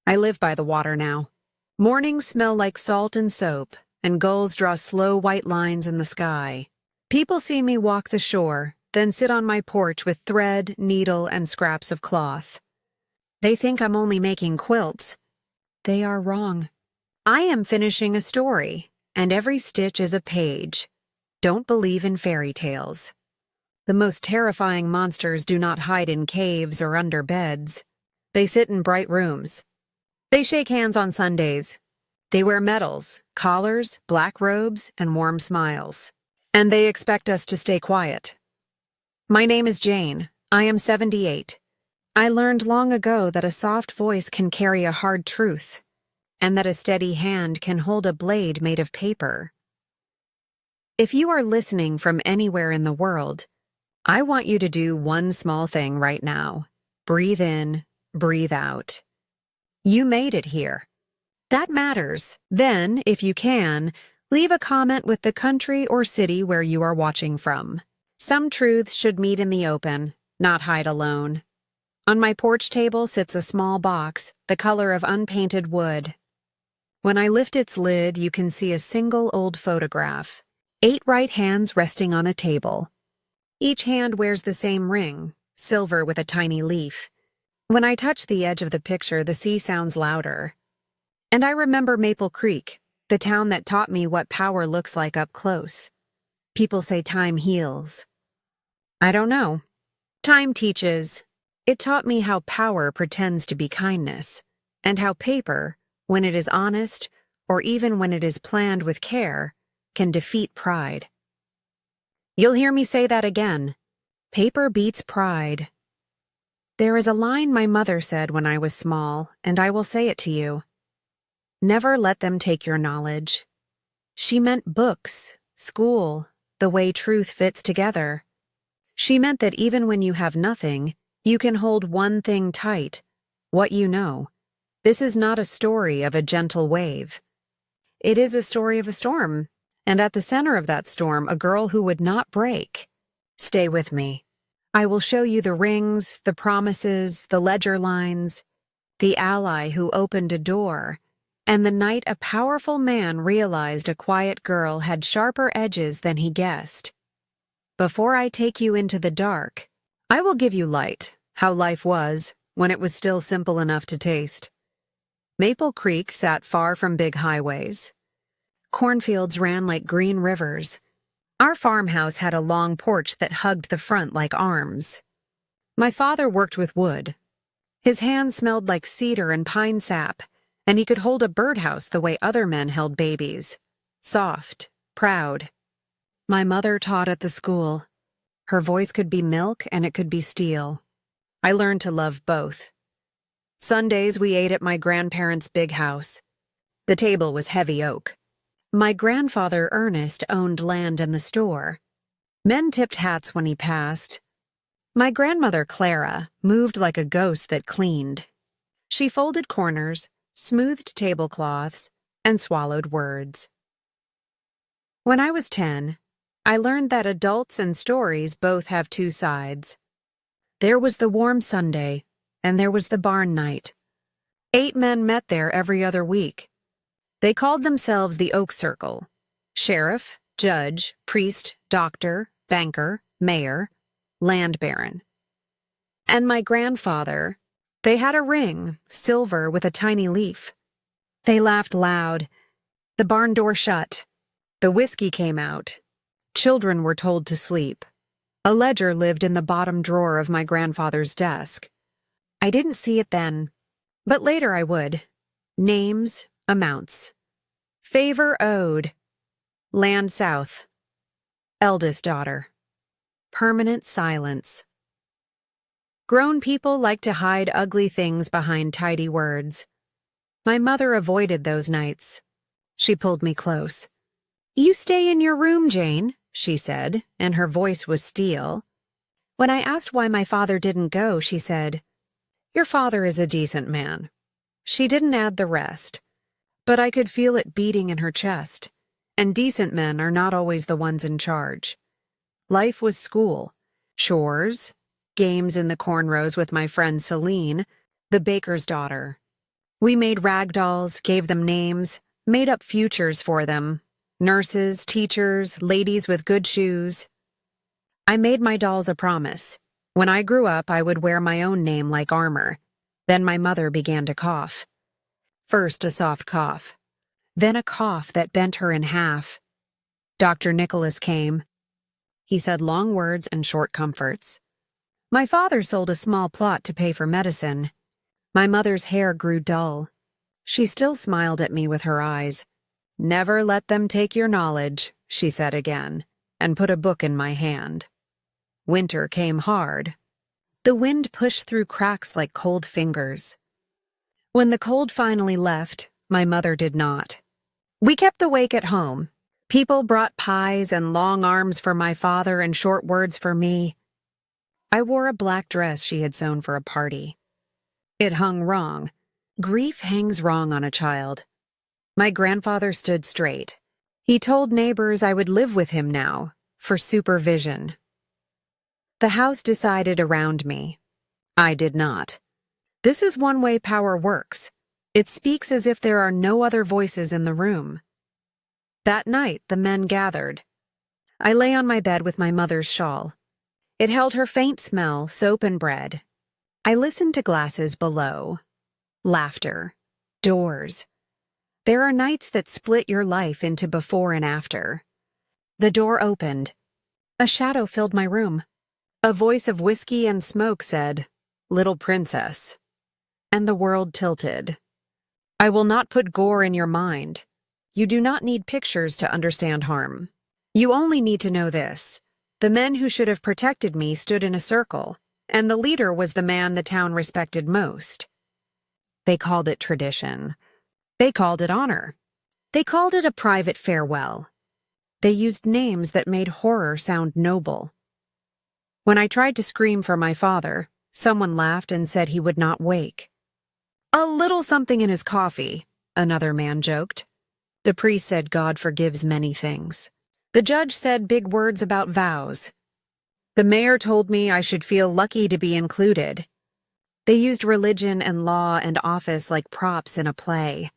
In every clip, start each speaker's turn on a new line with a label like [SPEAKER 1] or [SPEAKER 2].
[SPEAKER 1] I live by the water now. Mornings smell like salt and soap, and gulls draw slow white lines in the sky. People see me walk the shore, then sit on my porch with thread, needle, and scraps of cloth. They think I'm only making quilts. They are wrong. I am finishing a story, and every stitch is a page. Don't believe in fairy tales. The most terrifying monsters do not hide in caves or under beds. They sit in bright rooms. They shake hands on Sundays. They wear medals, collars, black robes, and warm smiles. And they expect us to stay quiet. My name is Jane. I am 78. I learned long ago that a soft voice can carry a hard truth, and that a steady hand can hold a blade made of paper. If you are listening from anywhere in the world, I want you to do one small thing right now. Breathe in, breathe out. You made it here. That matters. Then, if you can, leave a comment with the country or city where you are watching from. Some truths should meet in the open, not hide alone. On my porch table sits a small box, the color of unpainted wood. When I lift its lid, you can see a single old photograph. 8 right hands resting on a table. Each hand wears the same ring, silver with a tiny leaf. When I touch the edge of the picture, the sea sounds louder. And I remember Maple Creek, the town that taught me what power looks like up close. People say time heals. I don't know. Time teaches. It taught me how power pretends to be kindness, and how paper, when it is honest, or even when it is planned with care, can defeat pride. You'll hear me say that again. Paper beats pride. There is a line my mother said when I was small, and I will say it to you. Never let them take your knowledge. She meant books, school, the way truth fits together. She meant that even when you have nothing, you can hold one thing tight, what you know. This is not a story of a gentle wave. It is a story of a storm, and at the center of that storm, a girl who would not break. Stay with me. I will show you the rings, the promises, the ledger lines, the ally who opened a door, and the night a powerful man realized a quiet girl had sharper edges than he guessed. Before I take you into the dark, I will give you light, how life was, when it was still simple enough to taste. Maple Creek sat far from big highways. Cornfields ran like green rivers. Our farmhouse had a long porch that hugged the front like arms. My father worked with wood. His hands smelled like cedar and pine sap, and he could hold a birdhouse the way other men held babies. Soft, proud. My mother taught at the school. Her voice could be milk and it could be steel. I learned to love both. Sundays we ate at my grandparents' big house. The table was heavy oak. My grandfather Ernest owned land in the store. Men tipped hats when he passed. My grandmother Clara moved like a ghost that cleaned. She folded corners, smoothed tablecloths, and swallowed words. When I was 10, I learned that adults and stories both have two sides. There was the warm Sunday, and there was the barn night. 8 men met there every other week. They called themselves the Oak Circle. Sheriff, judge, priest, doctor, banker, mayor, land baron. And my grandfather, they had a ring, silver with a tiny leaf. They laughed loud. The barn door shut. The whiskey came out. Children were told to sleep. A ledger lived in the bottom drawer of my grandfather's desk. I didn't see it then, but later I would. Names, amounts. Favor owed. Land south. Eldest daughter. Permanent silence. Grown people like to hide ugly things behind tidy words. My mother avoided those nights. She pulled me close. You stay in your room, Jane, she said, and her voice was steel. When I asked why my father didn't go, she said, Your father is a decent man. She didn't add the rest, but I could feel it beating in her chest, and decent men are not always the ones in charge. Life was school, chores, games in the cornrows with my friend Celine, the baker's daughter. We made rag dolls, gave them names, made up futures for them. Nurses, teachers, ladies with good shoes. I made my dolls a promise. When I grew up, I would wear my own name like armor. Then my mother began to cough. First a soft cough, then a cough that bent her in half. Dr. Nicholas came. He said long words and short comforts. My father sold a small plot to pay for medicine. My mother's hair grew dull. She still smiled at me with her eyes. "Never let them take your knowledge," she said again, and put a book in my hand. Winter came hard. The wind pushed through cracks like cold fingers. When the cold finally left, my mother did not. We kept the wake at home. People brought pies and long arms for my father and short words for me. I wore a black dress she had sewn for a party. It hung wrong. Grief hangs wrong on a child. My grandfather stood straight. He told neighbors I would live with him now, for supervision. The house decided around me. I did not. This is one way power works. It speaks as if there are no other voices in the room. That night, the men gathered. I lay on my bed with my mother's shawl. It held her faint smell, soap and bread. I listened to glasses below. Laughter. Doors. There are nights that split your life into before and after. The door opened. A shadow filled my room. A voice of whiskey and smoke said, "Little princess." And the world tilted. I will not put gore in your mind. You do not need pictures to understand harm. You only need to know this. The men who should have protected me stood in a circle, and the leader was the man the town respected most. They called it tradition. They called it honor. They called it a private farewell. They used names that made horror sound noble. When I tried to scream for my father, someone laughed and said he would not wake. "A little something in his coffee," another man joked. The priest said God forgives many things. The judge said big words about vows. The mayor told me I should feel lucky to be included. They used religion and law and office like props in a play.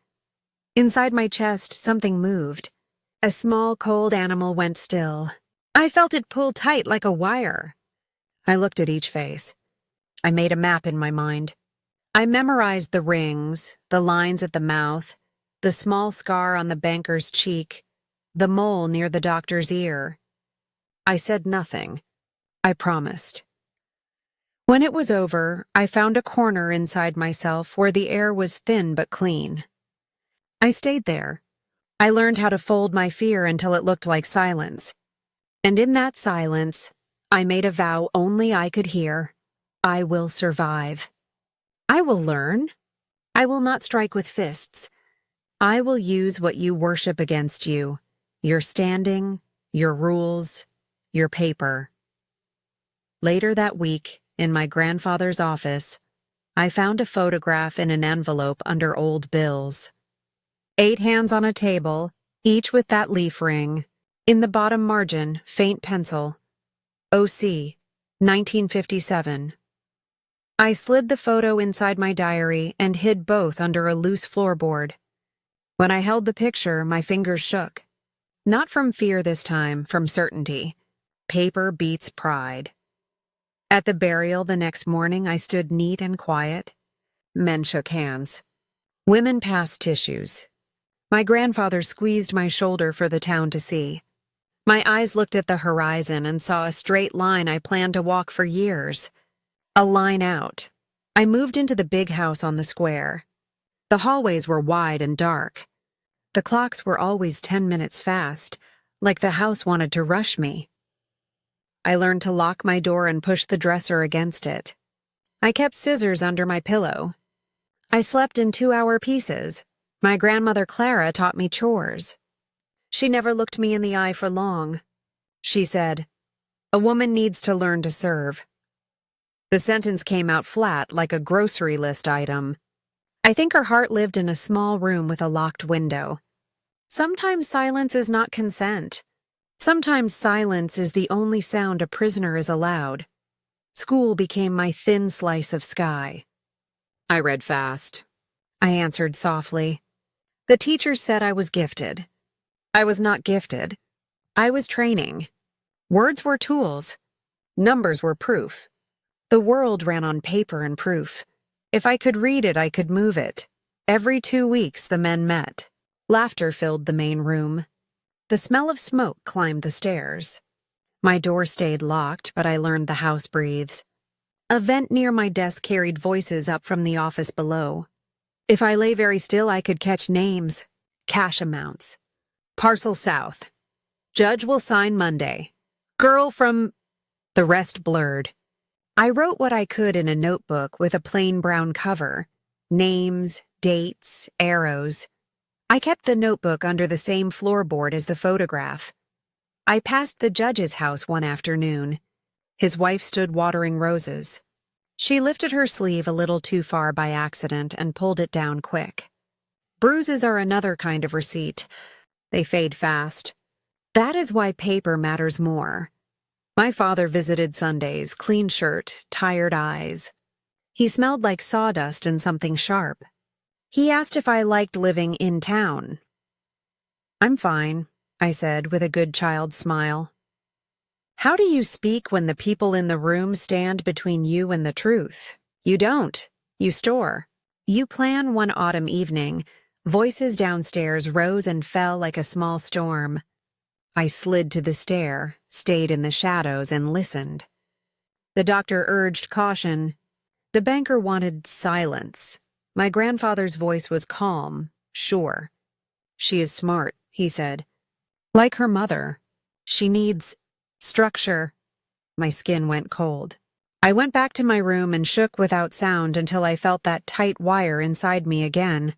[SPEAKER 1] Inside my chest, something moved. A small, cold animal went still. I felt it pull tight like a wire. I looked at each face. I made a map in my mind. I memorized the rings, the lines at the mouth, the small scar on the banker's cheek, the mole near the doctor's ear. I said nothing. I promised. When it was over, I found a corner inside myself where the air was thin but clean. I stayed there. I learned how to fold my fear until it looked like silence. And in that silence, I made a vow only I could hear. I will survive. I will learn. I will not strike with fists. I will use what you worship against you, your standing, your rules, your paper. Later that week, in my grandfather's office, I found a photograph in an envelope under old bills. 8 hands on a table, each with that leaf ring. In the bottom margin, faint pencil. OC, 1957. I slid the photo inside my diary and hid both under a loose floorboard. When I held the picture, my fingers shook. Not from fear this time, from certainty. Paper beats pride. At the burial the next morning, I stood neat and quiet. Men shook hands. Women passed tissues. My grandfather squeezed my shoulder for the town to see. My eyes looked at the horizon and saw a straight line I planned to walk for years. A line out. I moved into the big house on the square. The hallways were wide and dark. The clocks were always 10 minutes fast, like the house wanted to rush me. I learned to lock my door and push the dresser against it. I kept scissors under my pillow. I slept in 2-hour pieces. My grandmother Clara taught me chores. She never looked me in the eye for long. She said, "A woman needs to learn to serve." The sentence came out flat like a grocery list item. I think her heart lived in a small room with a locked window. Sometimes silence is not consent. Sometimes silence is the only sound a prisoner is allowed. School became my thin slice of sky. I read fast. I answered softly. The teacher said I was gifted. I was not gifted. I was training. Words were tools. Numbers were proof. The world ran on paper and proof. If I could read it, I could move it. Every 2 weeks, the men met. Laughter filled the main room. The smell of smoke climbed the stairs. My door stayed locked, but I learned the house breathes. A vent near my desk carried voices up from the office below. If I lay very still, I could catch names, cash amounts. Parcel South. Judge will sign Monday. Girl from... The rest blurred. I wrote what I could in a notebook with a plain brown cover. Names, dates, arrows. I kept the notebook under the same floorboard as the photograph. I passed the judge's house one afternoon. His wife stood watering roses. She lifted her sleeve a little too far by accident and pulled it down quick. Bruises are another kind of receipt. They fade fast. That is why paper matters more. My father visited Sundays, clean shirt, tired eyes. He smelled like sawdust and something sharp. He asked if I liked living in town. I'm fine, I said with a good child's smile. How do you speak when the people in the room stand between you and the truth? You don't. You store. You plan one autumn evening. Voices downstairs rose and fell like a small storm. I slid to the stair, stayed in the shadows, and listened. The doctor urged caution. The banker wanted silence. My grandfather's voice was calm, sure. She is smart, he said. Like her mother. She needs structure. My skin went cold. I went back to my room and shook without sound until I felt that tight wire inside me again.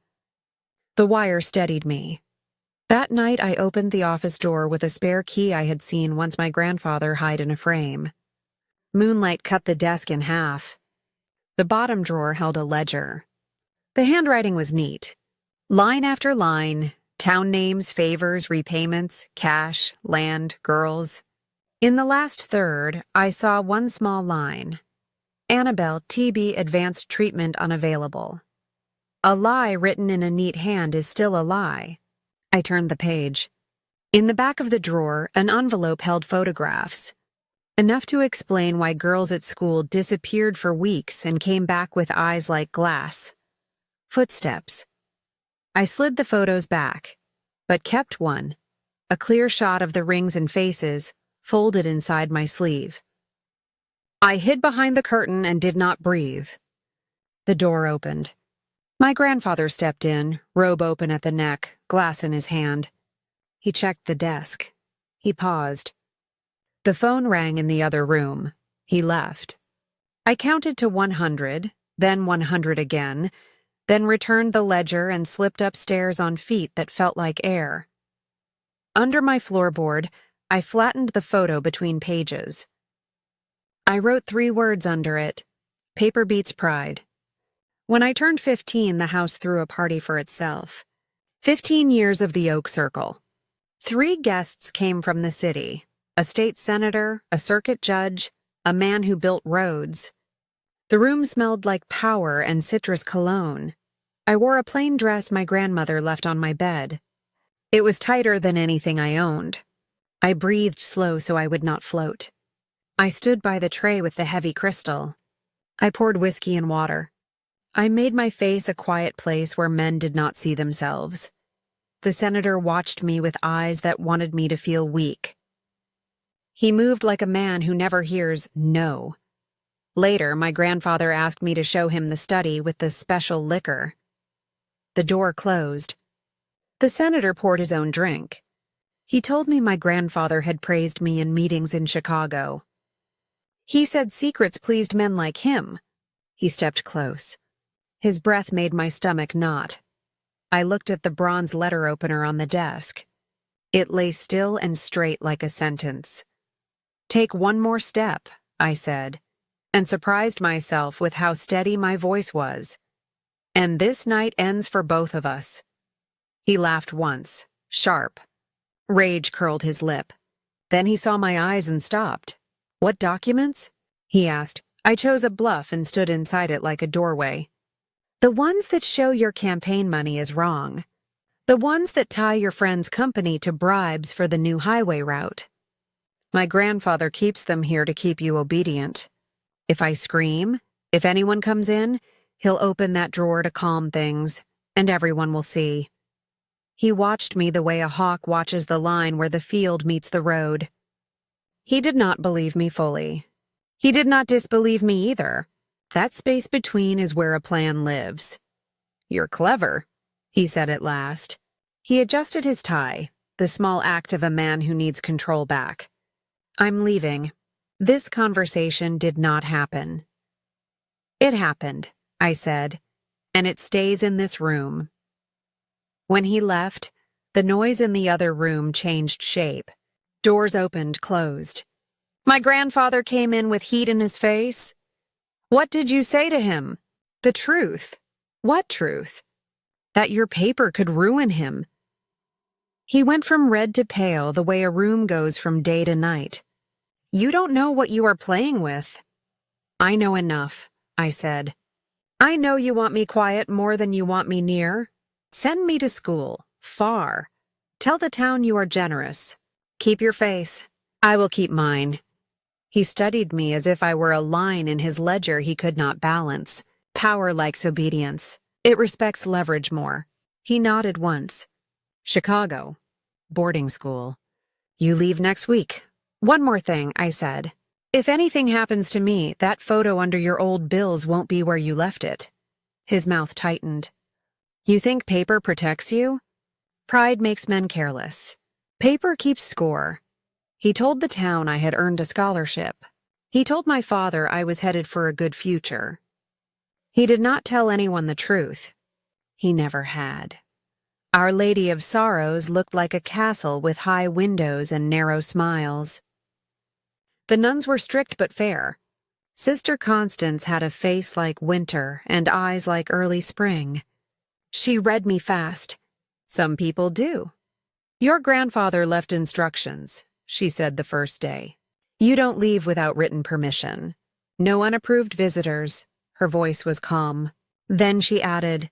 [SPEAKER 1] The wire steadied me. That night I opened the office door with a spare key I had seen once my grandfather hide in a frame. Moonlight cut the desk in half. The bottom drawer held a ledger. The handwriting was neat. Line after line, town names, favors, repayments, cash, land, girls. In the last third, I saw one small line. Annabelle, TB advanced treatment unavailable. A lie written in a neat hand is still a lie. I turned the page. In the back of the drawer, an envelope held photographs. Enough to explain why girls at school disappeared for weeks and came back with eyes like glass. Footsteps. I slid the photos back, but kept one, a clear shot of the rings and faces, folded inside my sleeve. I hid behind the curtain and did not breathe. The door opened. My grandfather stepped in, robe open at the neck, glass in his hand. He checked the desk. He paused. The phone rang in the other room. He left. I counted to 100, then 100 again, then returned the ledger and slipped upstairs on feet that felt like air. Under my floorboard, I flattened the photo between pages. I wrote 3 words under it. Paper beats pride. When I turned 15, the house threw a party for itself. 15 years of the Oak Circle. 3 guests came from the city. A state senator, a circuit judge, a man who built roads. The room smelled like power and citrus cologne. I wore a plain dress my grandmother left on my bed. It was tighter than anything I owned. I breathed slow so I would not float. I stood by the tray with the heavy crystal. I poured whiskey and water. I made my face a quiet place where men did not see themselves. The senator watched me with eyes that wanted me to feel weak. He moved like a man who never hears no. Later, my grandfather asked me to show him the study with the special liquor. The door closed. The senator poured his own drink. He told me my grandfather had praised me in meetings in Chicago. He said secrets pleased men like him. He stepped close. His breath made my stomach knot. I looked at the bronze letter opener on the desk. It lay still and straight like a sentence. Take one more step, I said, and surprised myself with how steady my voice was. And this night ends for both of us. He laughed once, sharp. Rage curled his lip. Then he saw my eyes and stopped. What documents? He asked. I chose a bluff and stood inside it like a doorway. The ones that show your campaign money is wrong. The ones that tie your friend's company to bribes for the new highway route. My grandfather keeps them here to keep you obedient. If I scream, if anyone comes in, he'll open that drawer to calm things, and everyone will see. He watched me the way a hawk watches the line where the field meets the road. He did not believe me fully. He did not disbelieve me either. That space between is where a plan lives. "You're clever," he said at last. He adjusted his tie, the small act of a man who needs control back. "I'm leaving." This conversation did not happen. "It happened," I said, "and it stays in this room." When he left, the noise in the other room changed shape. Doors opened, closed. My grandfather came in with heat in his face. "What did you say to him?" "The truth." "What truth?" "That your paper could ruin him." He went from red to pale the way a room goes from day to night. "You don't know what you are playing with." "I know enough," I said. "I know you want me quiet more than you want me near. Send me to school, far. Tell the town you are generous. Keep your face. I will keep mine." He studied me as if I were a line in his ledger he could not balance. Power likes obedience. It respects leverage more. He nodded once. "Chicago. Boarding school. You leave next week." "One more thing," I said. "If anything happens to me, that photo under your old bills won't be where you left it." His mouth tightened. "You think paper protects you?" "Pride makes men careless. Paper keeps score." He told the town I had earned a scholarship. He told my father I was headed for a good future. He did not tell anyone the truth. He never had. Our Lady of Sorrows looked like a castle with high windows and narrow smiles. The nuns were strict but fair. Sister Constance had a face like winter and eyes like early spring. She read me fast. "Some people do." "Your grandfather left instructions," she said the first day. "You don't leave without written permission. No unapproved visitors." Her voice was calm. Then she added,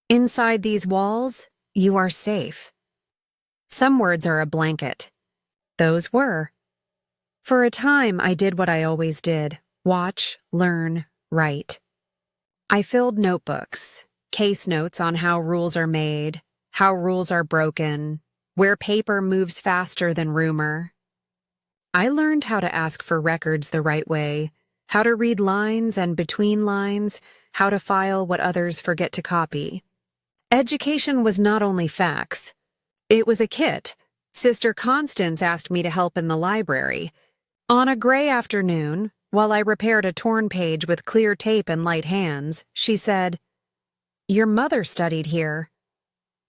[SPEAKER 1] "Inside these walls, you are safe." Some words are a blanket. Those were. For a time, I did what I always did: watch, learn, write. I filled notebooks, case notes on how rules are made, how rules are broken, where paper moves faster than rumor. I learned how to ask for records the right way, how to read lines and between lines, how to file what others forget to copy. Education was not only facts. It was a kit. Sister Constance asked me to help in the library. On a gray afternoon, while I repaired a torn page with clear tape and light hands, she said, "Your mother studied here."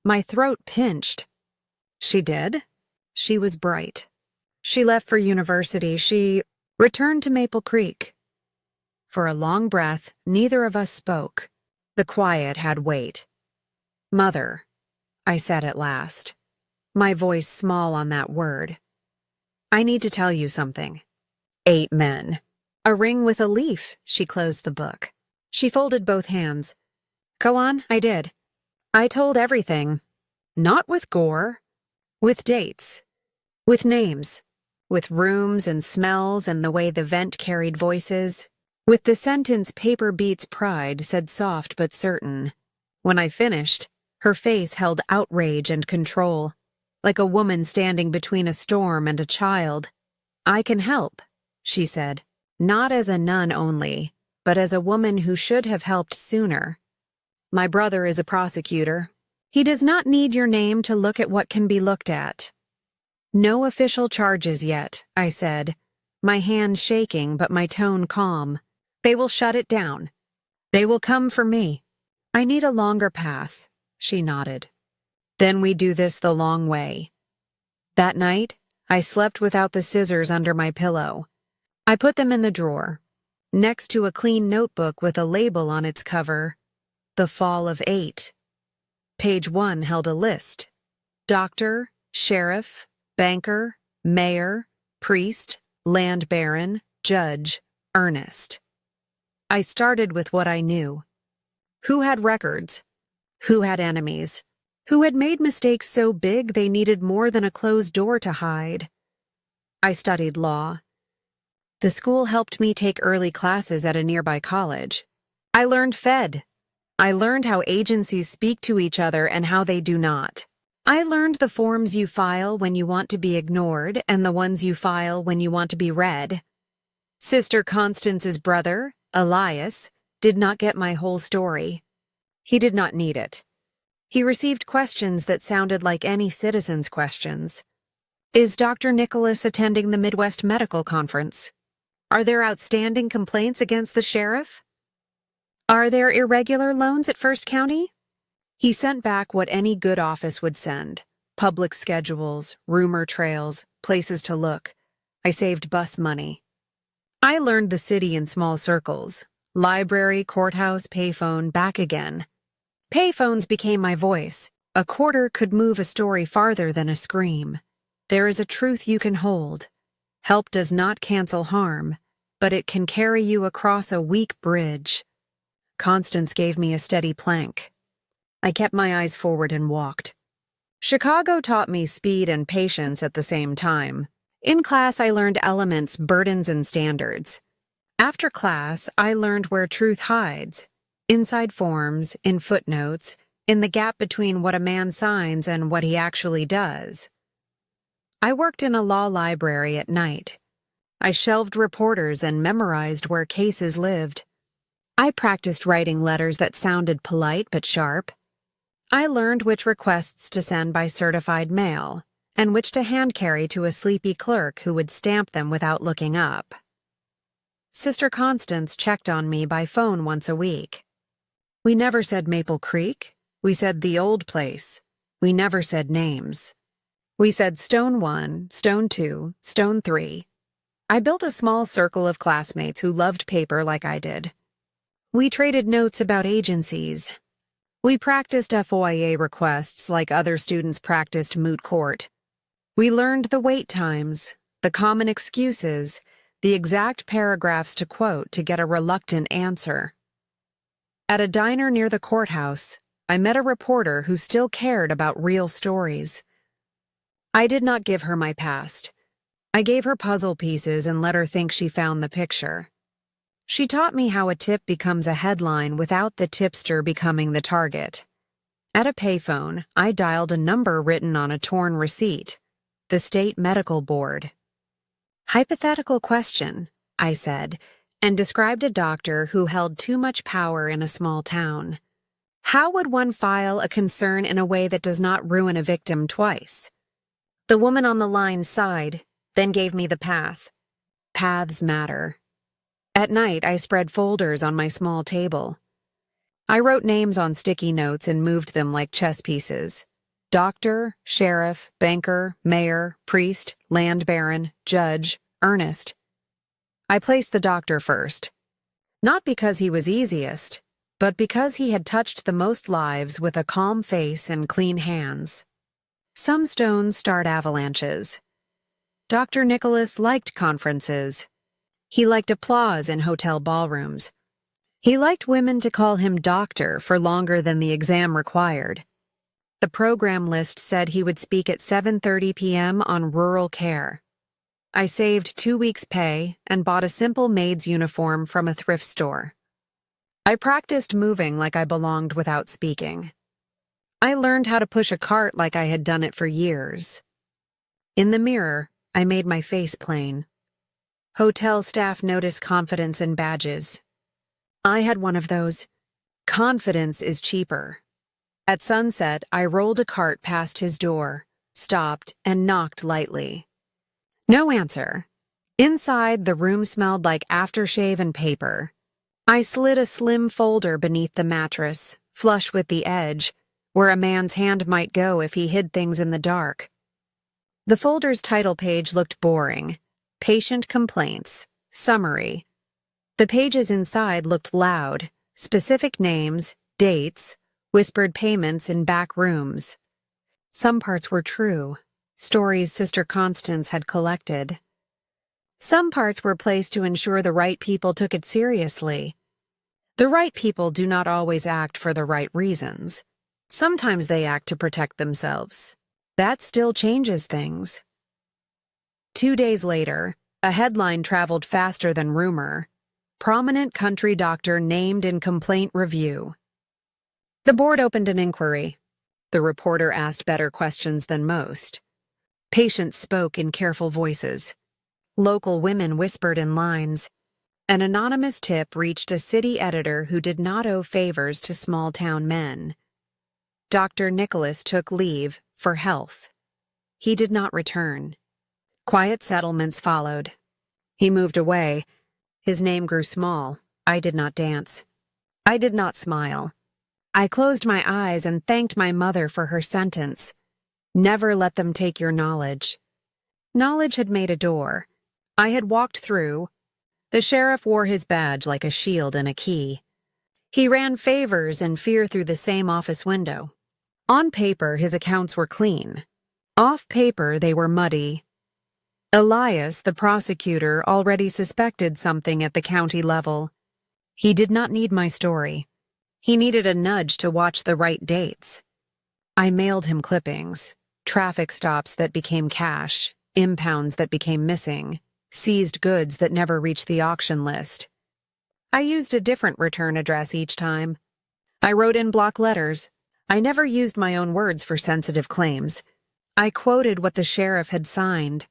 [SPEAKER 1] My throat pinched. She did? She was bright. She left for university. She returned to Maple Creek. For a long breath, neither of us spoke. The quiet had weight. "Mother," I said at last, my voice small on that word. "I need to tell you something." 8 men. A ring with a leaf. She closed the book. She folded both hands. "Go on." I did. "I told everything. Not with gore. With dates. With names. With rooms and smells and the way the vent carried voices. With the sentence paper beats pride said soft but certain. When I finished, her face held outrage and control, like a woman standing between a storm and a child. "I can help," she said, "not as a nun only, but as a woman who should have helped sooner. My brother is a prosecutor. He does not need your name to look at what can be looked at." "No official charges yet," I said, my hand shaking but my tone calm. "They will shut it down. They will come for me. I need a longer path." She nodded. "Then we do this the long way." That night, I slept without the scissors under my pillow. I put them in the drawer, next to a clean notebook with a label on its cover, "The Fall of 8." Page 1 held a list: doctor, sheriff, banker, mayor, priest, land baron, judge, Ernest. I started with what I knew. Who had records? Who had enemies? Who had made mistakes so big they needed more than a closed door to hide? I studied law. The school helped me take early classes at a nearby college. I learned Fed. I learned how agencies speak to each other and how they do not. I learned the forms you file when you want to be ignored and the ones you file when you want to be read. Sister Constance's brother, Elias, did not get my whole story. He did not need it. He received questions that sounded like any citizen's questions. Is Dr. Nicholas attending the Midwest Medical Conference? Are there outstanding complaints against the sheriff? Are there irregular loans at First County? He sent back what any good office would send: public schedules, rumor trails, places to look. I saved bus money. I learned the city in small circles: library, courthouse, payphone, back again. Payphones became my voice. A quarter could move a story farther than a scream. There is a truth you can hold. Help does not cancel harm, but it can carry you across a weak bridge. Constance gave me a steady plank. I kept my eyes forward and walked. Chicago taught me speed and patience at the same time. In class, I learned elements, burdens, and standards. After class, I learned where truth hides: inside forms, in footnotes, in the gap between what a man signs and what he actually does. I worked in a law library at night. I shelved reporters and memorized where cases lived. I practiced writing letters that sounded polite but sharp. I learned which requests to send by certified mail and which to hand carry to a sleepy clerk who would stamp them without looking up. Sister Constance checked on me by phone once a week. We never said Maple Creek. We said the old place. We never said names. We said Stone 1, Stone 2, Stone 3. I built a small circle of classmates who loved paper like I did. We traded notes about agencies. We practiced FOIA requests like other students practiced moot court. We learned the wait times, the common excuses, the exact paragraphs to quote to get a reluctant answer. At a diner near the courthouse, I met a reporter who still cared about real stories. I did not give her my past. I gave her puzzle pieces and let her think she found the picture. She taught me how a tip becomes a headline without the tipster becoming the target. At a payphone, I dialed a number written on a torn receipt: the State Medical Board. Hypothetical question, I said, and described a doctor who held too much power in a small town. How would one file a concern in a way that does not ruin a victim twice? The woman on the line sighed, then gave me the path. Paths matter. At night, I spread folders on my small table. I wrote names on sticky notes and moved them like chess pieces: doctor, sheriff, banker, mayor, priest, land baron, judge, Ernest. I placed the doctor first. Not because he was easiest, but because he had touched the most lives with a calm face and clean hands. Some stones start avalanches. Dr. Nicholas liked conferences. He liked applause in hotel ballrooms. He liked women to call him doctor for longer than the exam required. The program list said he would speak at 7:30 p.m. on rural care. I saved 2 weeks' pay and bought a simple maid's uniform from a thrift store. I practiced moving like I belonged without speaking. I learned how to push a cart like I had done it for years. In the mirror, I made my face plain. Hotel staff noticed confidence in badges. I had one of those. Confidence is cheaper. At sunset, I rolled a cart past his door, stopped, and knocked lightly. No answer. Inside, the room smelled like aftershave and paper. I slid a slim folder beneath the mattress, flush with the edge, where a man's hand might go if he hid things in the dark. The folder's title page looked boring. Patient complaints. Summary. The pages inside looked loud. Specific names, dates, whispered payments in back rooms. Some parts were true. Stories Sister Constance had collected. Some parts were placed to ensure the right people took it seriously. The right people do not always act for the right reasons. Sometimes they act to protect themselves. That still changes things. 2 days later, a headline traveled faster than rumor. Prominent country doctor named in complaint review. The board opened an inquiry. The reporter asked better questions than most. Patients spoke in careful voices. Local women whispered in lines. An anonymous tip reached a city editor who did not owe favors to small-town men. Dr. Nicholas took leave for health. He did not return. Quiet settlements followed. He moved away. His name grew small. I did not dance. I did not smile. I closed my eyes and thanked my mother for her sentence. Never let them take your knowledge. Knowledge had made a door. I had walked through. The sheriff wore his badge like a shield and a key. He ran favors and fear through the same office window. On paper, his accounts were clean. Off paper, they were muddy. Elias, the prosecutor, already suspected something at the county level. He did not need my story. He needed a nudge to watch the right dates. I mailed him clippings, traffic stops that became cash, impounds that became missing, seized goods that never reached the auction list. I used a different return address each time. I wrote in block letters. I never used my own words for sensitive claims. I quoted what the sheriff had signed.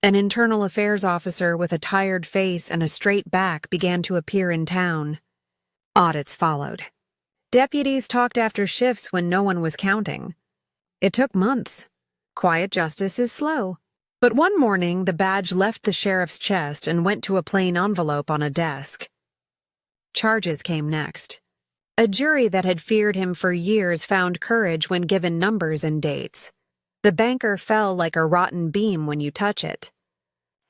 [SPEAKER 1] An internal affairs officer with a tired face and a straight back began to appear in town. Audits followed. Deputies talked after shifts when no one was counting. It took months. Quiet justice is slow. But one morning, the badge left the sheriff's chest and went to a plain envelope on a desk. Charges came next. A jury that had feared him for years found courage when given numbers and dates. The banker fell like a rotten beam when you touch it.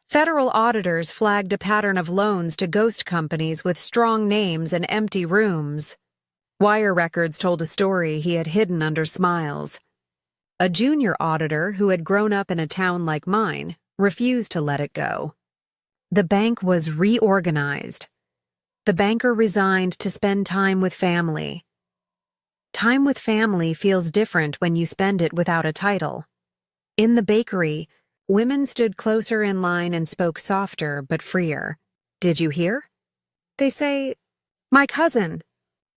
[SPEAKER 1] Federal auditors flagged a pattern of loans to ghost companies with strong names and empty rooms. Wire records told a story he had hidden under smiles. A junior auditor who had grown up in a town like mine refused to let it go. The bank was reorganized. The banker resigned to spend time with family. Time with family feels different when you spend it without a title. In the bakery, women stood closer in line and spoke softer but freer. Did you hear? They say, my cousin.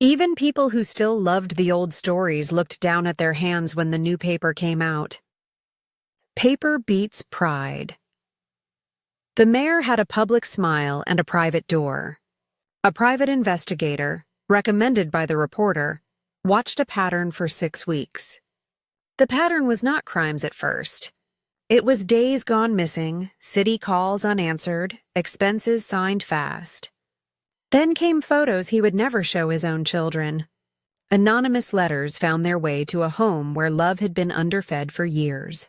[SPEAKER 1] Even people who still loved the old stories looked down at their hands when the new paper came out. Paper beats pride. The mayor had a public smile and a private door. A private investigator, recommended by the reporter, watched a pattern for 6 weeks. The pattern was not crimes at first. It was days gone missing, city calls unanswered, expenses signed fast. Then came photos he would never show his own children. Anonymous letters found their way to a home where love had been underfed for years.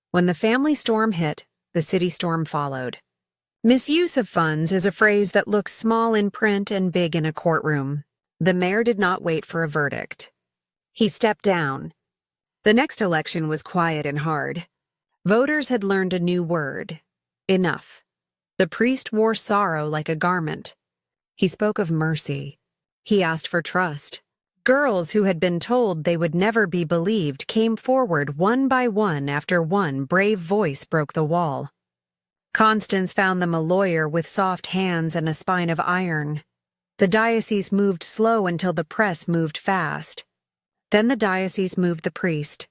[SPEAKER 1] When the family storm hit, the city storm followed. Misuse of funds is a phrase that looks small in print and big in a courtroom. The mayor did not wait for a verdict. He stepped down. The next election was quiet and hard. Voters had learned a new word: enough. The priest wore sorrow like a garment. He spoke of mercy. He asked for trust. Girls who had been told they would never be believed came forward one by one after one brave voice broke the wall. Constance found them a lawyer with soft hands and a spine of iron. The diocese moved slow until the press moved fast. Then the diocese moved the priest.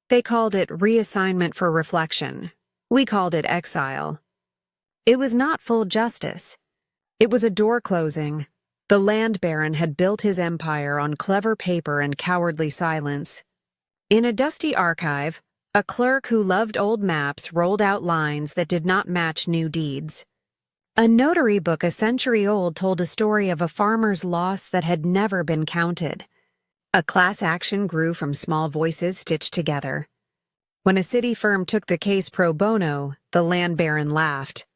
[SPEAKER 1] They called it reassignment for reflection. We called it exile. It was not full justice. It was a door closing. The land baron had built his empire on clever paper and cowardly silence. In a dusty archive, a clerk who loved old maps rolled out lines that did not match new deeds. A notary book a century old told a story of a farmer's loss that had never been counted. A class action grew from small voices stitched together. When a city firm took the case pro bono, the land baron laughed.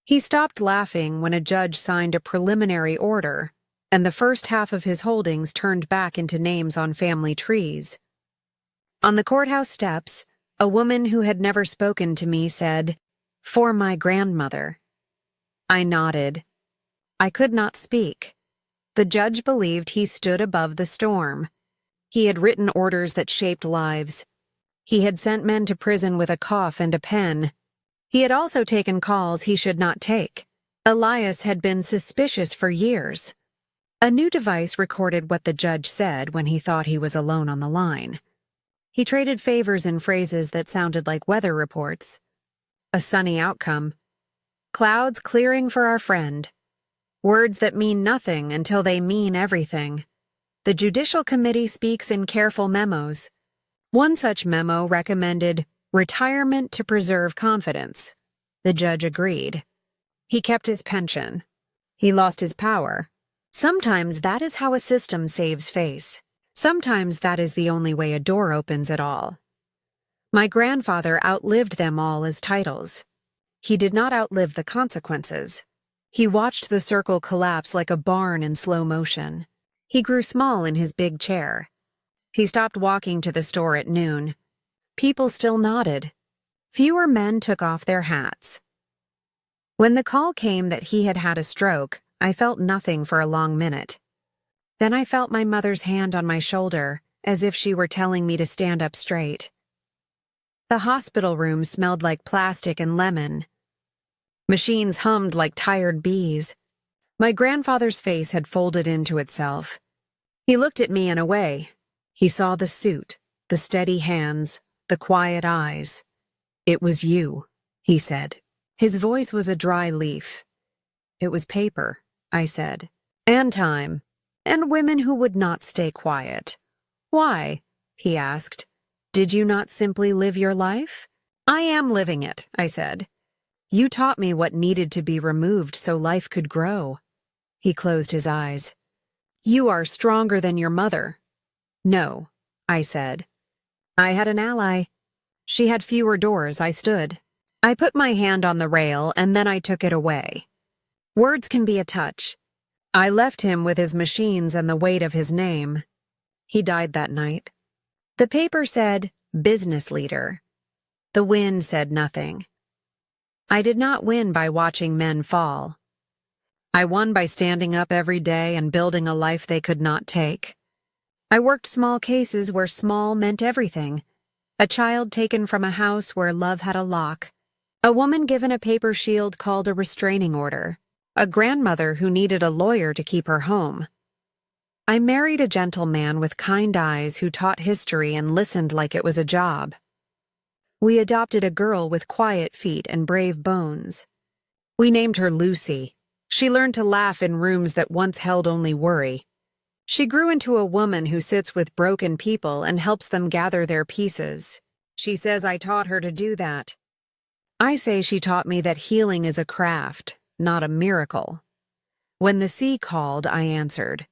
[SPEAKER 1] He stopped laughing when a judge signed a preliminary order, and the first half of his holdings turned back into names on family trees. On the courthouse steps, a woman who had never spoken to me said, "For my grandmother." I nodded. I could not speak. The judge believed he stood above the storm. He had written orders that shaped lives. He had sent men to prison with a cough and a pen. He had also taken calls he should not take. Elias had been suspicious for years. A new device recorded what the judge said when he thought he was alone on the line. He traded favors in phrases that sounded like weather reports. A sunny outcome. Clouds clearing for our friend. Words that mean nothing until they mean everything. The Judicial Committee speaks in careful memos. One such memo recommended retirement to preserve confidence. The judge agreed. He kept his pension. He lost his power. Sometimes that is how a system saves face. Sometimes that is the only way a door opens at all. My grandfather outlived them all as titles. He did not outlive the consequences. He watched the circle collapse like a barn in slow motion. He grew small in his big chair. He stopped walking to the store at noon. People still nodded. Fewer men took off their hats. When the call came that he had had a stroke, I felt nothing for a long minute. Then I felt my mother's hand on my shoulder, as if she were telling me to stand up straight. The hospital room smelled like plastic and lemon. Machines hummed like tired bees. My grandfather's face had folded into itself. He looked at me and away. He saw the suit, the steady hands, the quiet eyes. "It was you," he said. His voice was a dry leaf. "It was paper," I said. "And time. And women who would not stay quiet." "Why?" he asked. "Did you not simply live your life?" "I am living it," I said. "You taught me what needed to be removed so life could grow." He closed his eyes. "You are stronger than your mother." "No," I said. "I had an ally. She had fewer doors. I stood. I put my hand on the rail and then I took it away. Words can be a touch. I left him with his machines and the weight of his name. He died that night. The paper said, business leader. The wind said nothing. I did not win by watching men fall. I won by standing up every day and building a life they could not take. I worked small cases where small meant everything. A child taken from a house where love had a lock. A woman given a paper shield called a restraining order. A grandmother who needed a lawyer to keep her home. I married a gentle man with kind eyes who taught history and listened like it was a job. We adopted a girl with quiet feet and brave bones. We named her Lucy. She learned to laugh in rooms that once held only worry. She grew into a woman who sits with broken people and helps them gather their pieces. She says I taught her to do that. I say she taught me that healing is a craft, not a miracle. When the sea called, I answered.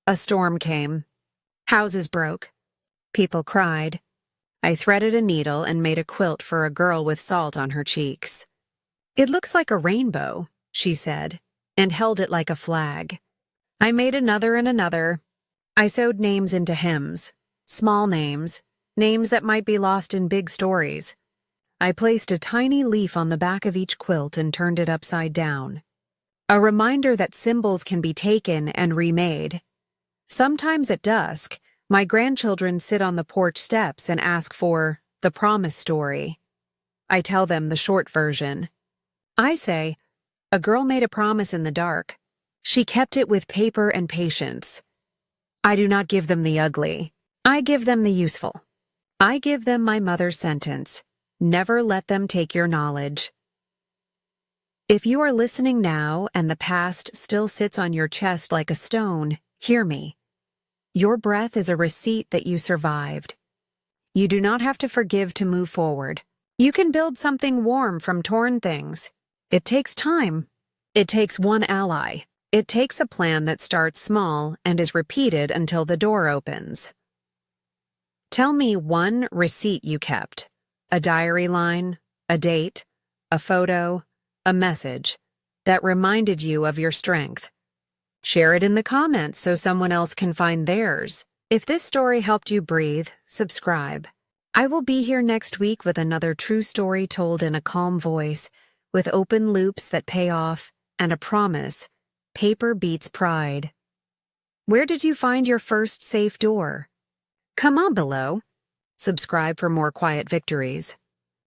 [SPEAKER 1] A storm came. Houses broke. People cried. I threaded a needle and made a quilt for a girl with salt on her cheeks. "It looks like a rainbow," she said, and held it like a flag. I made another and another. I sewed names into hymns, small names, names that might be lost in big stories. I placed a tiny leaf on the back of each quilt and turned it upside down. A reminder that symbols can be taken and remade. Sometimes at dusk, my grandchildren sit on the porch steps and ask for the promise story. I tell them the short version. I say, a girl made a promise in the dark. She kept it with paper and patience. I do not give them the ugly. I give them the useful. I give them my mother's sentence. Never let them take your knowledge. If you are listening now and the past still sits on your chest like a stone, hear me. Your breath is a receipt that you survived. You do not have to forgive to move forward. You can build something warm from torn things. It takes time. It takes one ally. It takes a plan that starts small and is repeated until the door opens. Tell me one receipt you kept. A diary line, a date, a photo, a message that reminded you of your strength. Share it in the comments so someone else can find theirs. If this story helped you breathe, subscribe. I will be here next week with another true story told in a calm voice, with open loops that pay off, and a promise: paper beats pride. Where did you find your first safe door? Come on below. Subscribe for more quiet victories.